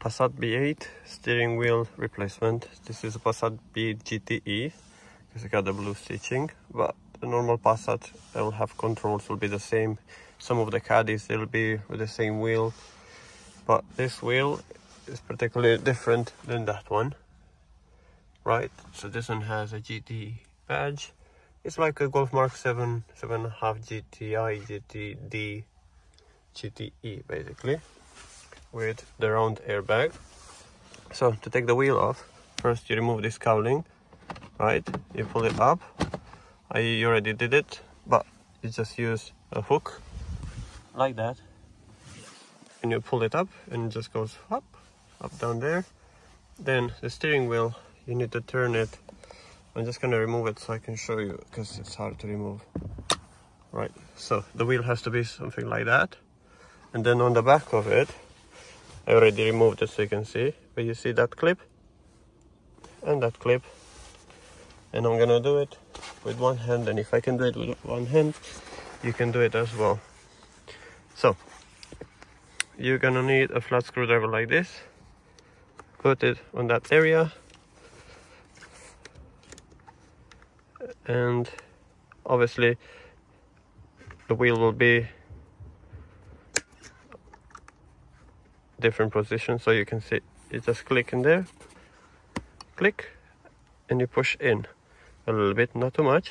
Passat B8 steering wheel replacement. This is a Passat B8 GTE because I got the blue stitching, but the normal Passat will have controls, will be the same. Some of the caddies will be with the same wheel, but this wheel is particularly different than that one, right? So this one has a GT badge. It's like a Golf Mark 7, 7.5 GTI, GTD, GTE basically, with the round airbag. So to take the wheel off, first you remove this cowling, right? You pull it up. I already did it, but you just use a hook like that, and you pull it up, and it just goes up down there. Then the steering wheel, you need to turn it. I'm just gonna remove it so I can show you, because it's hard to remove, right? So the wheel has to be something like that, and then on the back of it, I already removed it so you can see, but you see that clip and that clip, and I'm gonna do it with one hand, and if I can do it with one hand, you can do it as well. So you're gonna need a flat screwdriver like this, put it on that area, and obviously the wheel will be different position, so you can see you just click in there, click, and you push in a little bit, not too much,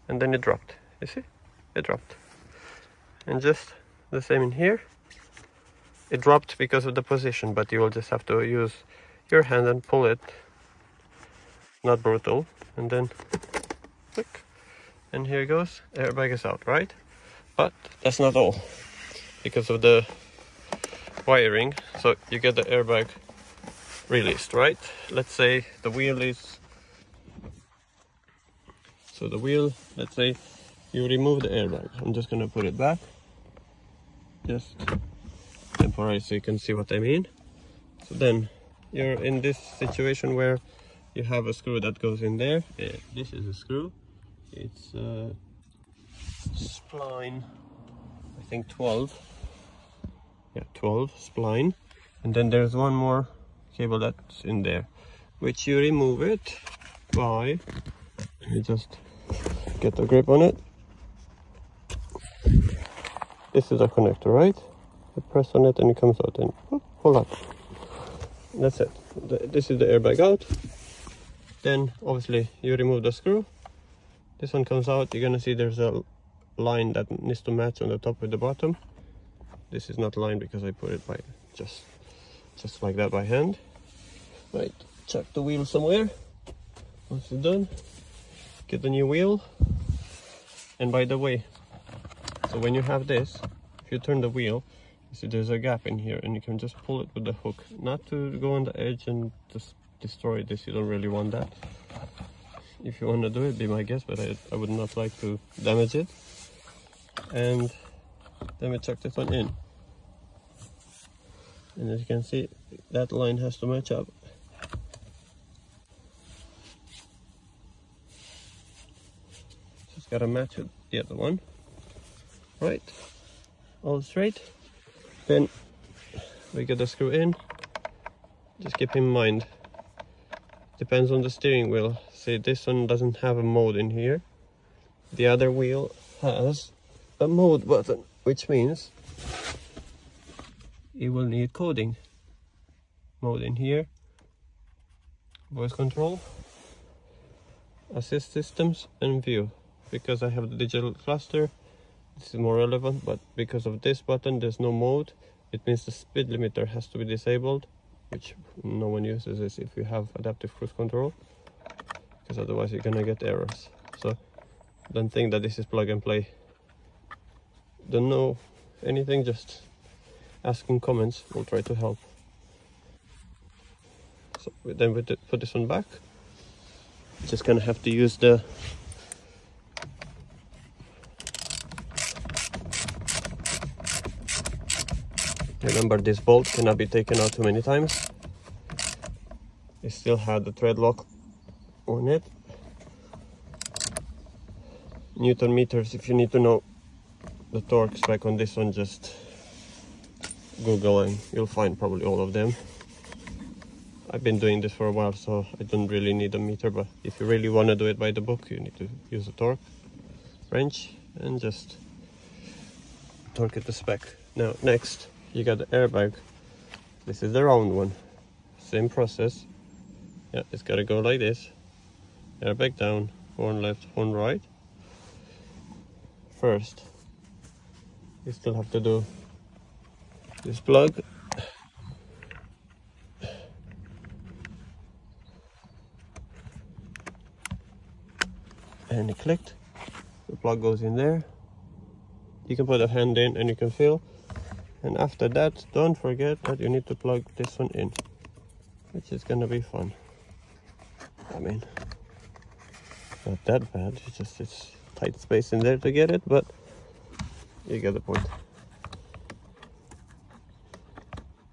and then it dropped. You see, it dropped. And just the same in here, it dropped because of the position, but you will just have to use your hand and pull it, not brutal, and then click, and here it goes. Airbag is out, right? But that's not all, because of the wiring. So you get the airbag released, right? Let's say the wheel is, so the wheel, let's say you remove the airbag. I'm just gonna put it back, just temporarily, so you can see what I mean. So then you're in this situation where you have a screw that goes in there. This is a screw. It's spline, I think 12. Yeah, 12 spline. And then there's one more cable that's in there, which you remove it by, you just get a grip on it. This is a connector, right? You press on it and it comes out, and pull up. That's it. This is the airbag out. Then obviously you remove the screw. This one comes out. You're gonna see there's a line that needs to match on the top with the bottom. This is not lined because I put it by just like that by hand. Right, chuck the wheel somewhere. Once it's done, get the new wheel. And by the way, so when you have this, if you turn the wheel, you see there's a gap in here, and you can just pull it with the hook, not to go on the edge and just destroy this. You don't really want that. If you want to do it, be my guest, but I would not like to damage it. And then we chuck this one in, and as you can see, that line has to match up. Just gotta match it, the other one, right? All straight. Then we get the screw in. Just keep in mind, depends on the steering wheel. See, this one doesn't have a mode in here. The other wheel has a mode button, which means it will need coding. Mode in here, voice control, assist systems, and view. Because I have the digital cluster, this is more relevant, but because of this button there's no mode, it means the speed limiter has to be disabled, which no one uses this if you have adaptive cruise control, because otherwise you're gonna get errors. So don't think that this is plug and play. Don't know anything, just ask in comments, we'll try to help. So then we put this one back. Just gonna have to use the remember, this bolt cannot be taken out too many times. It still had the thread lock on it. Newton meters, if you need to know the torque spec on this one, just Google and you'll find probably all of them. I've been doing this for a while, so I don't really need a meter, but if you really want to do it by the book, you need to use a torque wrench and just torque it to spec. Now next you got the airbag. This is the round one, same process. Yeah, it's got to go like this, airbag down, horn left, horn right. First you still have to do this plug, and it clicked. The plug goes in there. You can put a hand in and you can feel. And after that, don't forget that you need to plug this one in, which is gonna be fun. I mean, not that bad. It's tight space in there to get it, but you get the point.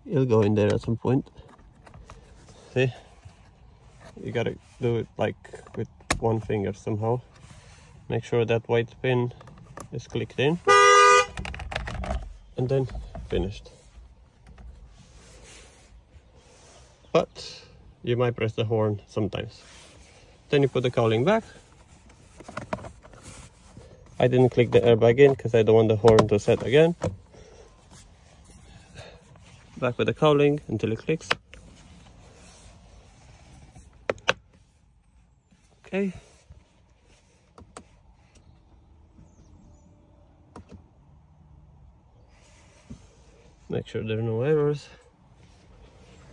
It'll go in there at some point. See, you gotta do it like with one finger somehow. Make sure that white pin is clicked in, and then finished. But you might press the horn sometimes. Then you put the cowling back. I didn't click the airbag in because I don't want the horn to set again. Back with the cowling until it clicks. Okay. Make sure there are no errors.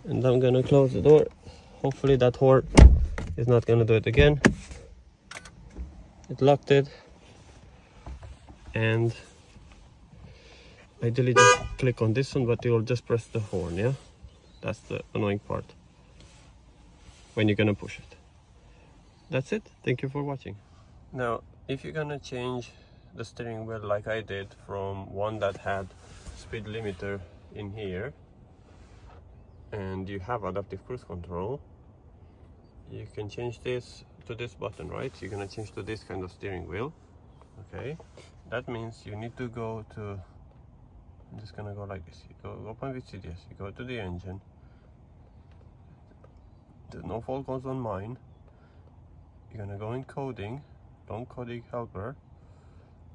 And I'm gonna close the door. Hopefully that horn is not gonna do it again. It locked it. And ideally just click on this one, but you will just press the horn, yeah? That's the annoying part when you're gonna push it. That's it. Thank you for watching. Now, if you're gonna change the steering wheel like I did from one that had speed limiter in here and you have adaptive cruise control, you can change this to this button, right? You're gonna change to this kind of steering wheel. Okay, that means you need to go to, I'm just gonna go like this. You go open with CDS, you go to the engine, there's no fault codes on mine. You're gonna go in coding, long coding helper,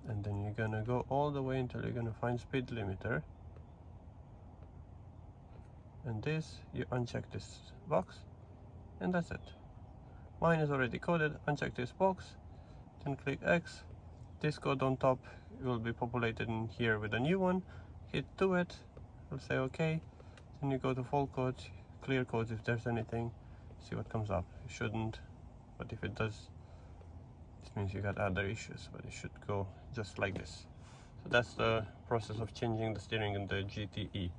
and then you're gonna go all the way until you're gonna find speed limiter. And this, you uncheck this box, and that's it. Mine is already coded. Uncheck this box, then click X. This code on top will be populated in here with a new one. Hit do it, we'll say OK. Then you go to fault codes, clear codes if there's anything, see what comes up. It shouldn't, but if it does, this means you got other issues, but it should go just like this. So that's the process of changing the steering in the GTE. It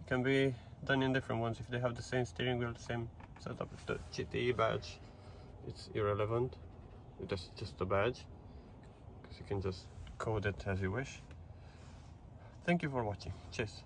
can be done in different ones. If they have the same steering wheel, the same setup with the GTE badge, it's irrelevant. It's just a badge, because you can just code it as you wish. Thank you for watching. Cheers.